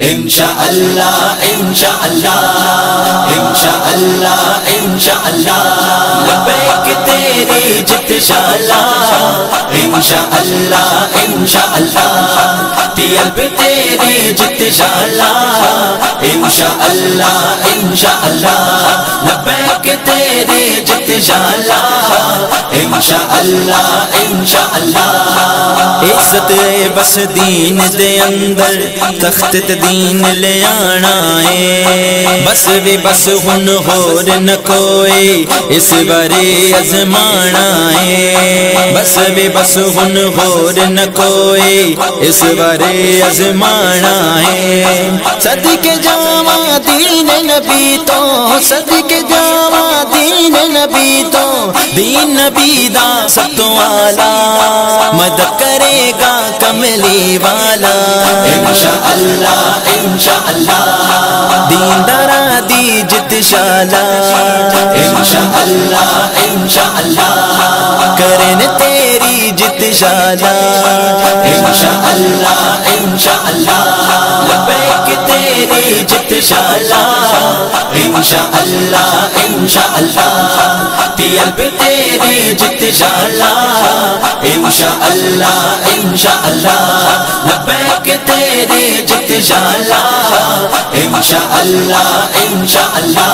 انشاءاللہ انشاءاللہ انشاءاللہ انشاءاللہ لبیک تیری جت شالا انشاءاللہ انشاءاللہ طلب تیری جت شالا انشاءاللہ انشاءاللہ لبیک تیری جت شالا انشاءاللہ انشاءاللہ عزت بس دین دے اندر تخت دین لے آنا ہے بس بھی بس ہن ہور نہ کوئی اس بارے ازمانا ہے بس بھی بس ہن ہور نہ کوئی اس بارے ازمانا ہے صدقے جاواں دین نبی تو صدقے جاواں دین نبی تو دین نبی دا سب تو اعلیٰ مدد کرے گا کملی والا انشاءاللہ انشاءاللہ دین دارا دی جت شالا انشاءاللہ انشاءاللہ کرن تیری جت شالا انشاءاللہ انشاءاللہ لبیک تیری جت شالا انشاءاللہ انشاءاللہ طلب تیری جت شالا انشاءاللہ انشاءاللہ لبیک تیری جت شالا انشاءاللہ انشاءاللہ